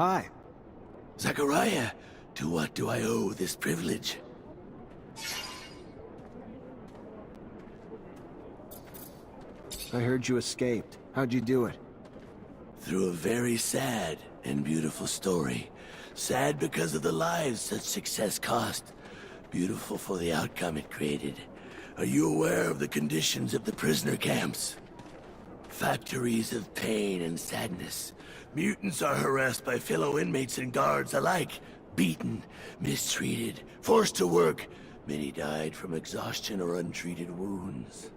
Hi. Zachariah, to what do I owe this privilege? I heard you escaped. How'd you do it? Through a very sad and beautiful story. Sad because of the lives such success cost. Beautiful for the outcome it created. Are you aware of the conditions of the prisoner camps? Factories of pain and sadness. Mutants are harassed by fellow inmates and guards alike. Beaten, mistreated, forced to work. Many died from exhaustion or untreated wounds.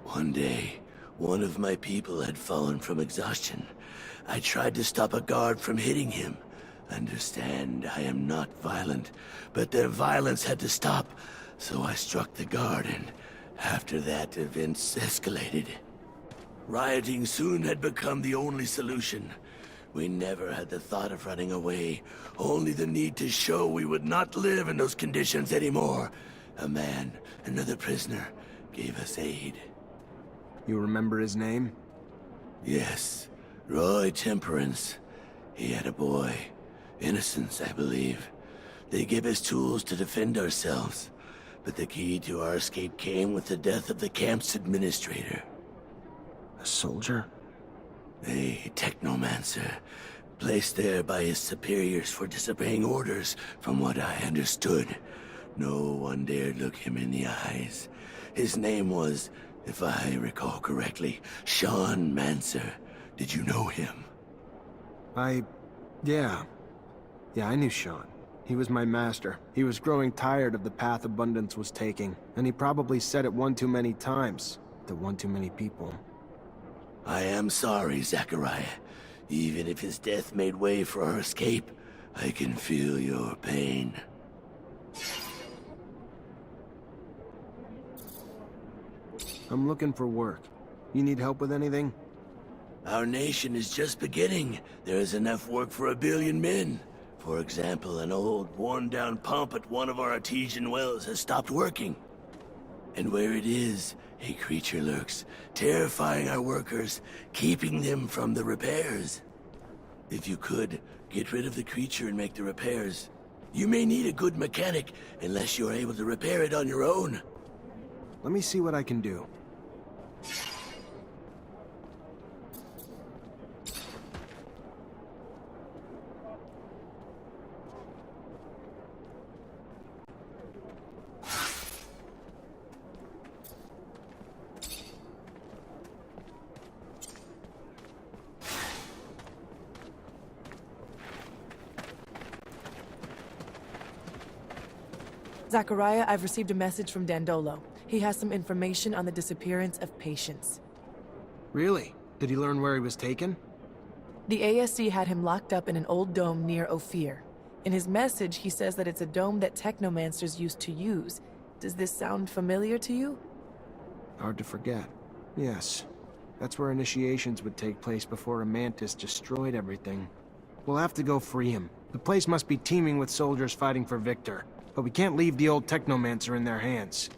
One day, one of my people had fallen from exhaustion. I tried to stop a guard from hitting him. Understand, I am not violent, but their violence had to stop, so I struck the guard, and after that, events escalated. Rioting soon had become the only solution. We never had the thought of running away, only the need to show we would not live in those conditions anymore. A man, another prisoner, gave us aid. You remember his name? Yes, Roy Temperance. He had a boy. Innocence, I believe. They gave us tools to defend ourselves, but the key to our escape came with the death of the camp's administrator. A soldier? A technomancer, placed there by his superiors for disobeying orders, from what I understood. No one dared look him in the eyes. His name was, if I recall correctly, Sean Mancer. Did you know him? Yeah, I knew Sean. He was my master. He was growing tired of the path Abundance was taking, and he probably said it one too many times to one too many people. I am sorry, Zachariah. Even if his death made way for our escape, I can feel your pain. I'm looking for work. You need help with anything? Our nation is just beginning. There is enough work for 1 billion men. For example, an old, worn-down pump at one of our artesian wells has stopped working. And where it is, a creature lurks, terrifying our workers, keeping them from the repairs. If you could, get rid of the creature and make the repairs. You may need a good mechanic, unless you're able to repair it on your own. Let me see what I can do. Zachariah, I've received a message from Dandolo. He has some information on the disappearance of patients. Really? Did he learn where he was taken? The ASC had him locked up in an old dome near Ophir. In his message, he says that it's a dome that technomancers used to use. Does this sound familiar to you? Hard to forget. Yes. That's where initiations would take place before a mantis destroyed everything. We'll have to go free him. The place must be teeming with soldiers fighting for Victor. But we can't leave the old Technomancer in their hands.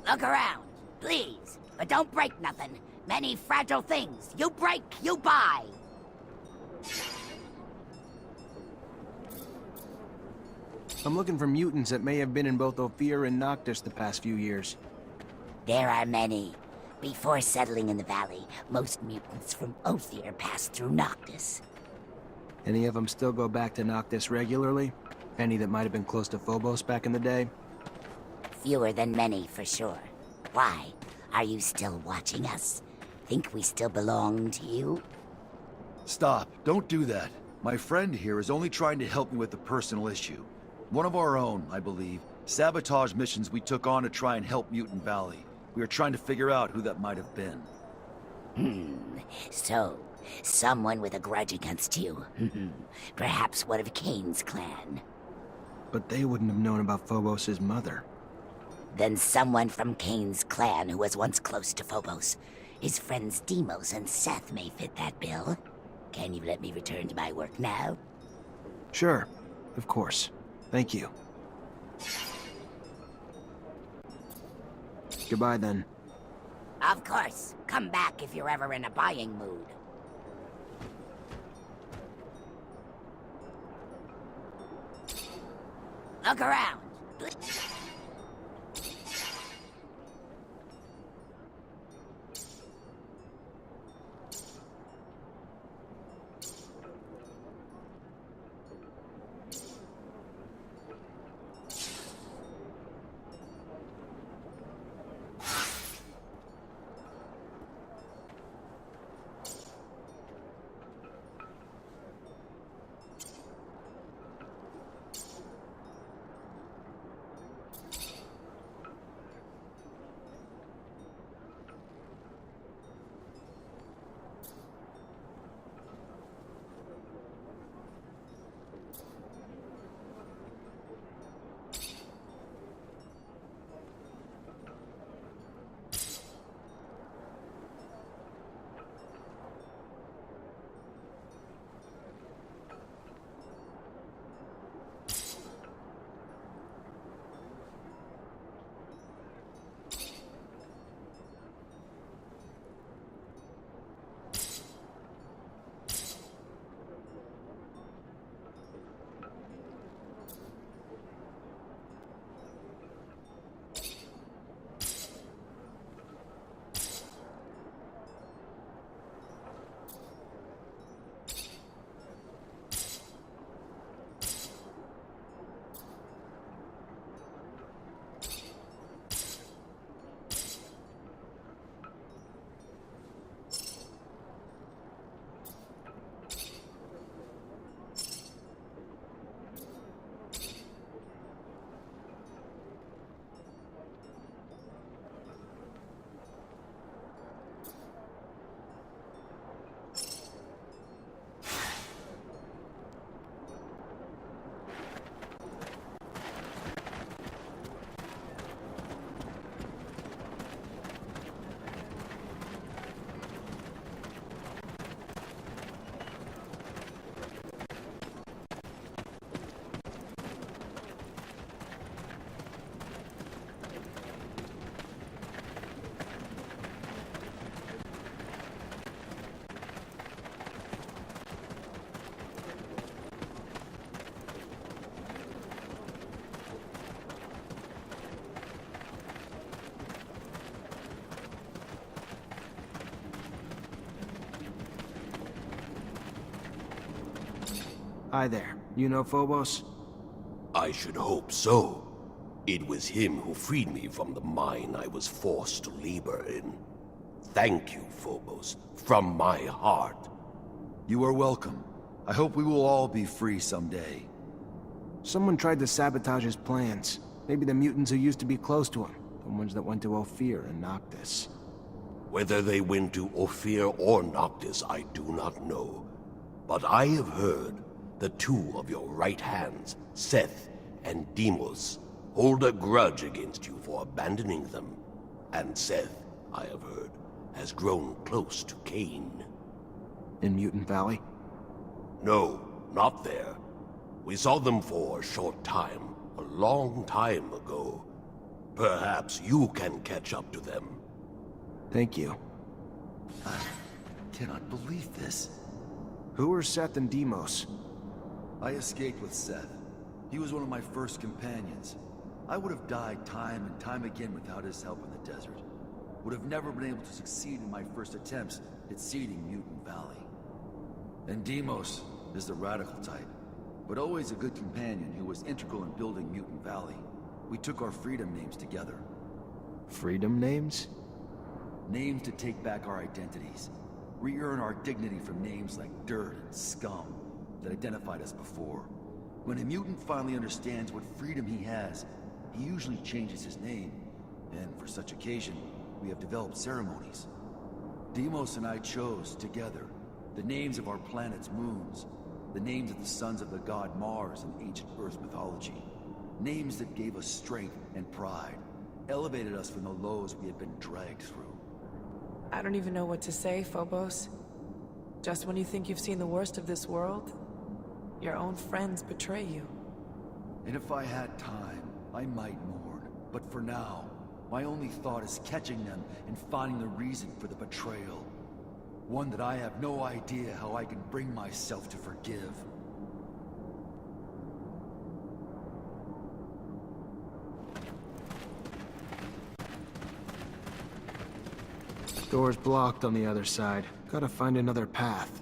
Look around, please, but don't break nothing. Many fragile things. You break, you buy. I'm looking for mutants that may have been in both Ophir and Noctis the past few years. There are many. Before settling in the valley, most mutants from Ophir passed through Noctis. Any of them still go back to Noctis regularly? Any that might have been close to Phobos back in the day? Fewer than many, for sure. Why? Are you still watching us? Think we still belong to you? Stop. Don't do that. My friend here is only trying to help me with a personal issue. One of our own, I believe. Sabotage missions we took on to try and help Mutant Valley. We are trying to figure out who that might have been. So, someone with a grudge against you. Perhaps one of Kane's clan. But they wouldn't have known about Phobos' mother. Then someone from Kane's clan who was once close to Phobos. His friends Deimos and Seth may fit that bill. Can you let me return to my work now? Sure. Of course. Thank you. Goodbye, then. Of course. Come back if you're ever in a buying mood. Look around. Hi there. You know Phobos? I should hope so. It was him who freed me from the mine I was forced to labor in. Thank you, Phobos, from my heart. You are welcome. I hope we will all be free someday. Someone tried to sabotage his plans. Maybe the mutants who used to be close to him. The ones that went to Ophir and Noctis. Whether they went to Ophir or Noctis, I do not know. But I have heard the two of your right hands, Seth and Deimos, hold a grudge against you for abandoning them. And Seth, I have heard, has grown close to Kane. In Mutant Valley? No, not there. We saw them for a short time, a long time ago. Perhaps you can catch up to them. Thank you. I cannot believe this. Who are Seth and Deimos? I escaped with Seth. He was one of my first companions. I would have died time and time again without his help in the desert. would have never been able to succeed in my first attempts at seeding Mutant Valley. And Deimos is the radical type, but always a good companion who was integral in building Mutant Valley. We took our freedom names together. Freedom names? Names to take back our identities. Re-earn our dignity from names like dirt and scum that identified us before. When a mutant finally understands what freedom he has, he usually changes his name. And for such occasion, we have developed ceremonies. Deimos and I chose, together, the names of our planet's moons, the names of the sons of the god Mars in ancient Earth mythology. Names that gave us strength and pride, elevated us from the lows we had been dragged through. I don't even know what to say, Phobos. Just when you think you've seen the worst of this world, your own friends betray you. And if I had time, I might mourn. But for now, my only thought is catching them and finding the reason for the betrayal. One that I have no idea how I can bring myself to forgive. Door's blocked on the other side. Gotta find another path.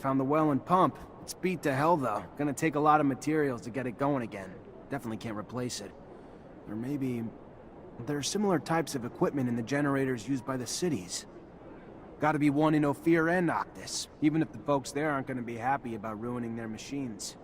found the well and pump. It's beat to hell, though. Gonna take a lot of materials to get it going again. Definitely can't replace it. Or maybe... there are similar types of equipment in the generators used by the cities. Gotta be one in Ophir and Noctis, even if the folks there aren't gonna be happy about ruining their machines.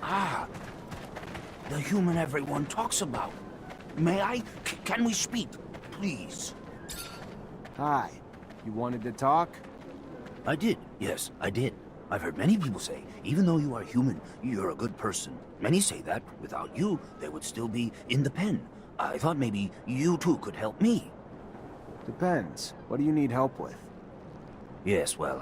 Ah, the human everyone talks about. May I? Can we speak, please? Hi. You wanted to talk? I did, yes, I did. I've heard many people say, even though you are human, you're a good person. Many say that, without you, they would still be in the pen. I thought maybe you too could help me. Depends. What do you need help with? Yes, well,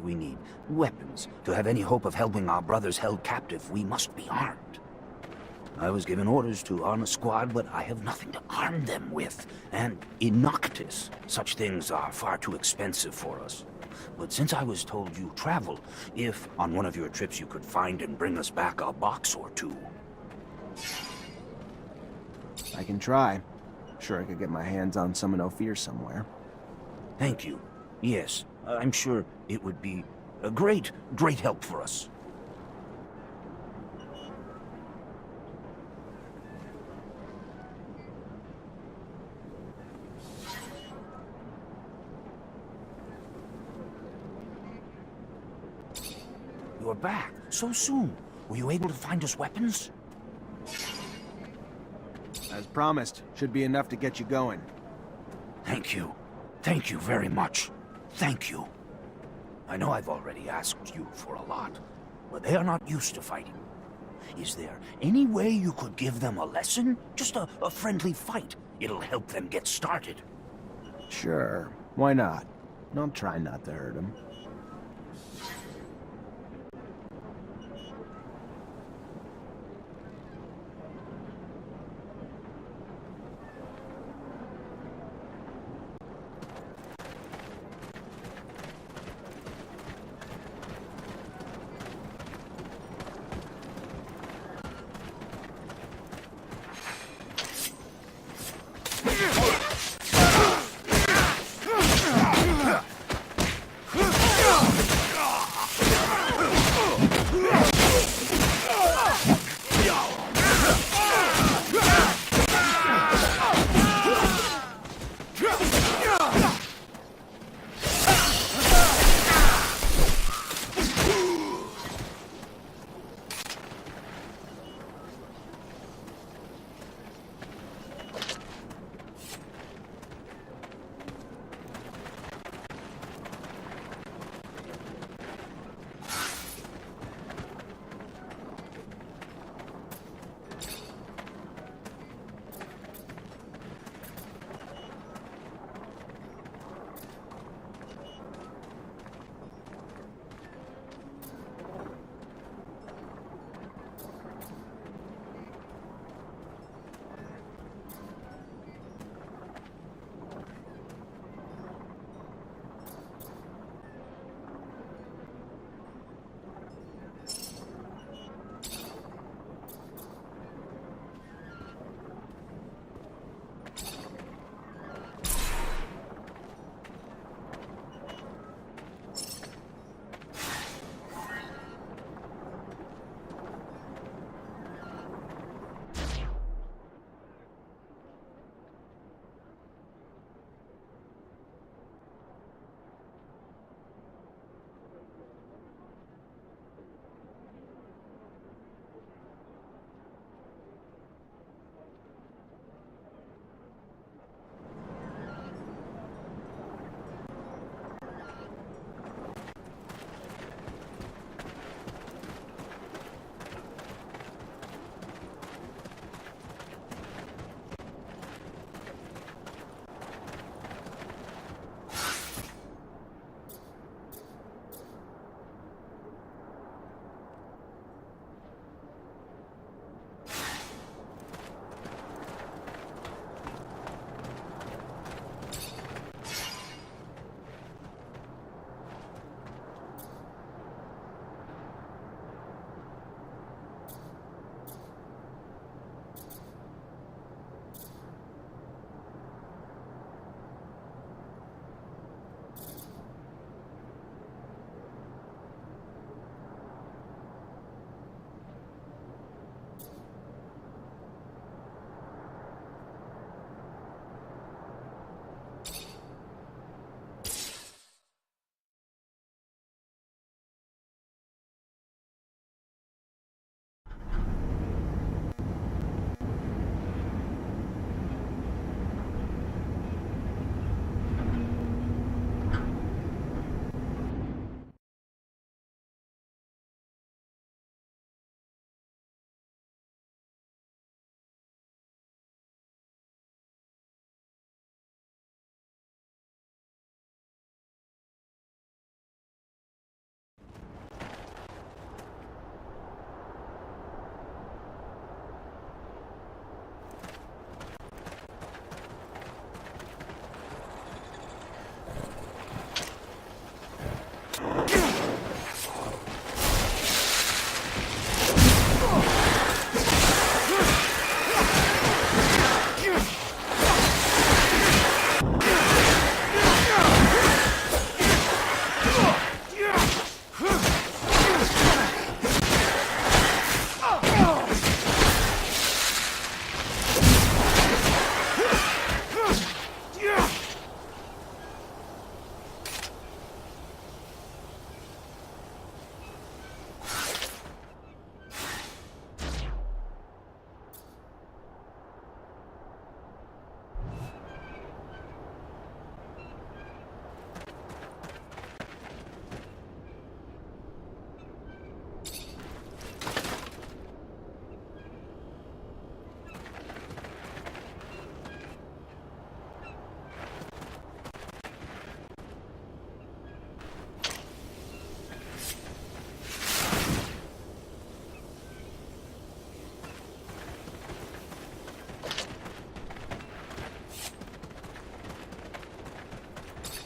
we need weapons. To have any hope of helping our brothers held captive, we must be armed. I was given orders to arm a squad, but I have nothing to arm them with. And in Noctis, such things are far too expensive for us. But since I was told you travel, if on one of your trips you could find and bring us back a box or two. I can try. Sure I could get my hands on some in Ophir somewhere. Thank you. Yes, I'm sure it would be a great help for us. You're back so soon. Were you able to find us weapons? As promised, should be enough to get you going. Thank you. Thank you very much. Thank you. I know I've already asked you for a lot, but they are not used to fighting. Is there any way you could give them a lesson? Just a friendly fight. It'll help them get started. Sure. Why not? I'll try not to hurt him.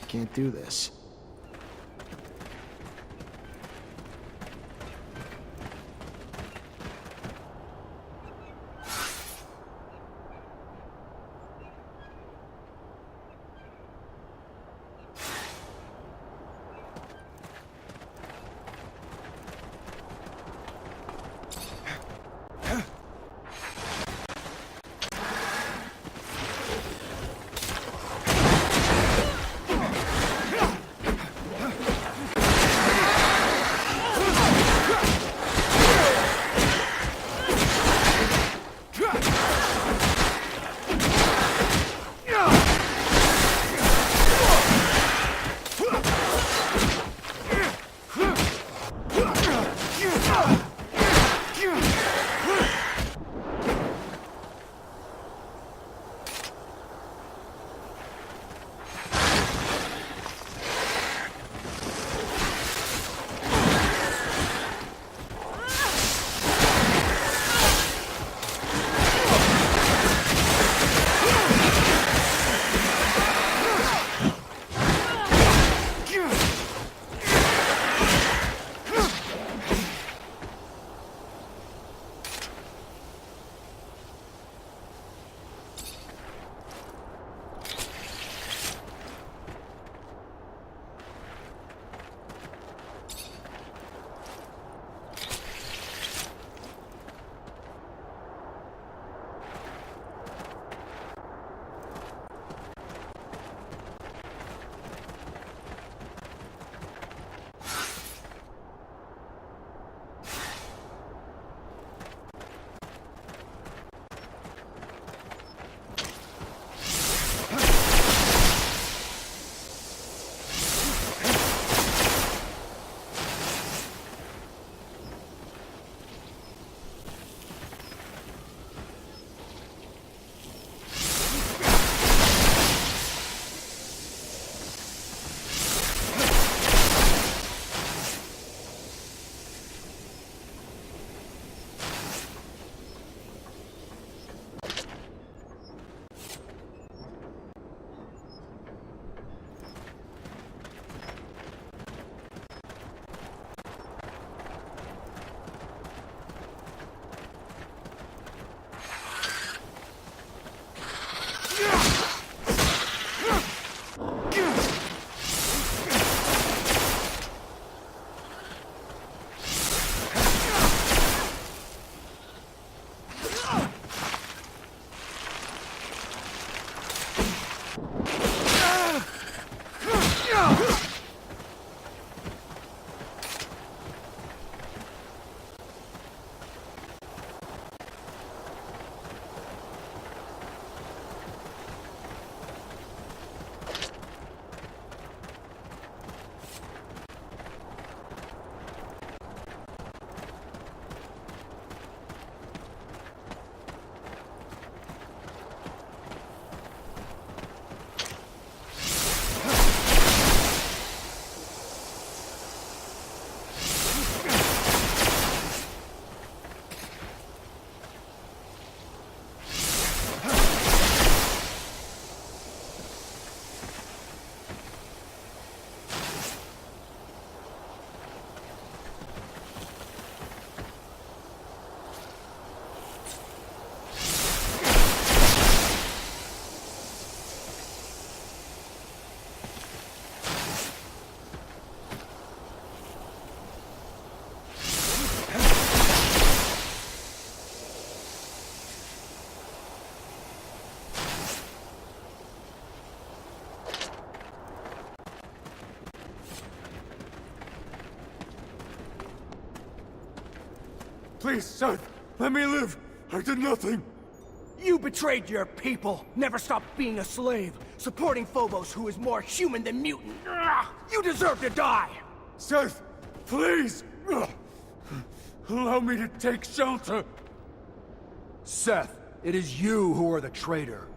Can't do this. Please, Seth, let me live. I did nothing. You betrayed your people, never stopped being a slave, supporting Phobos who is more human than mutant. You deserve to die! Seth, please! Allow me to take shelter. Seth, it is you who are the traitor.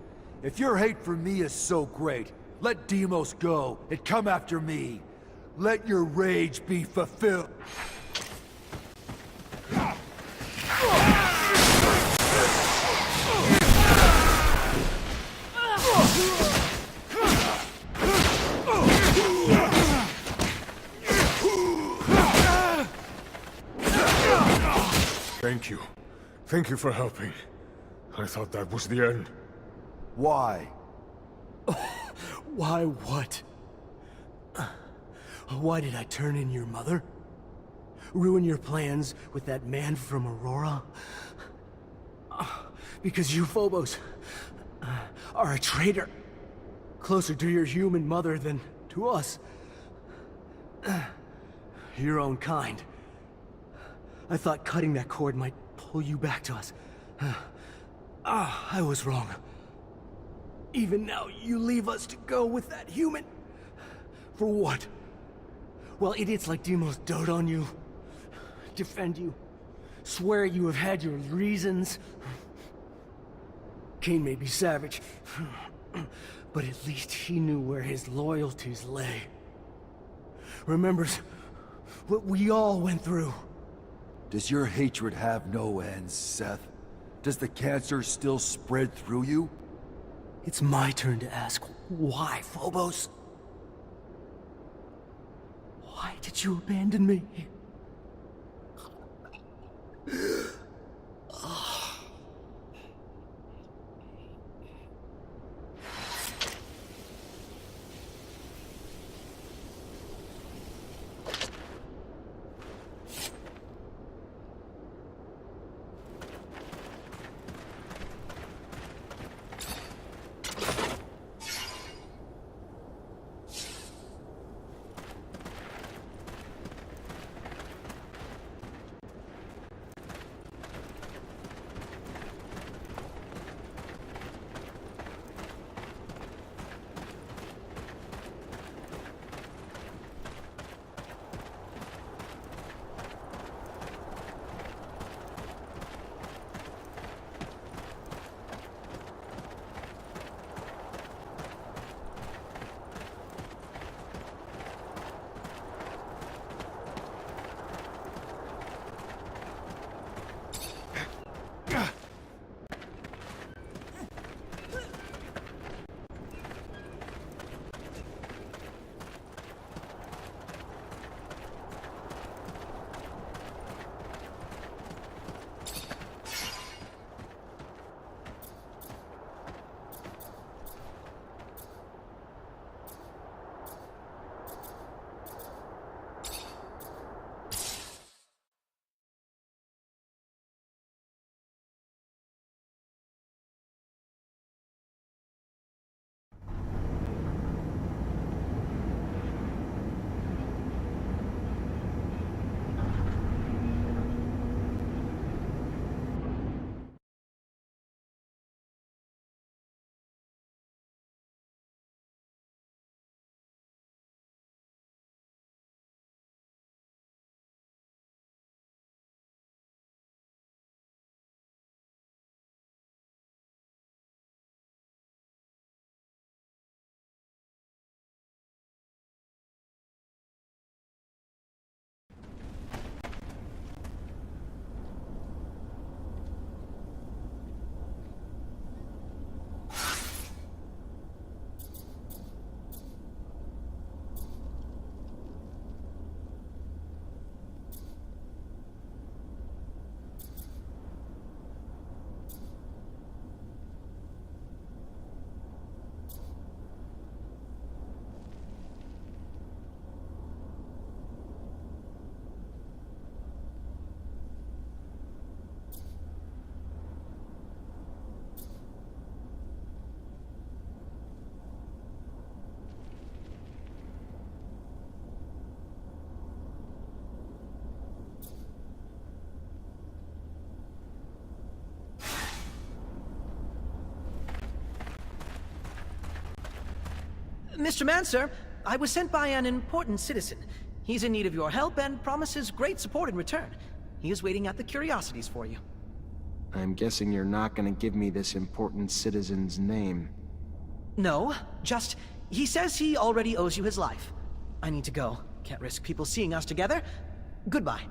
If your hate for me is so great, let Deimos go and come after me. Let your rage be fulfilled. Thank you. Thank you for helping. I thought that was the end. Why? Why what? Why did I turn in your mother? Ruin your plans with that man from Aurora? Because you, Phobos, are a traitor. Closer to your human mother than to us. Your own kind. I thought cutting that cord might pull you back to us. I was wrong. Even now, you leave us to go with that human. For what? While idiots like Demos dote on you, defend you, swear you have had your reasons. Cain may be savage, but at least he knew where his loyalties lay. Remembers what we all went through. Does your hatred have no ends, Seth? Does the cancer still spread through you? It's my turn to ask, why, Phobos? Why did you abandon me? Mr. Mancer, I was sent by an important citizen. He's in need of your help and promises great support in return. He is waiting at the curiosities for you. I'm guessing you're not gonna give me this important citizen's name. No, just, he says he already owes you his life. I need to go. Can't risk people seeing us together. Goodbye.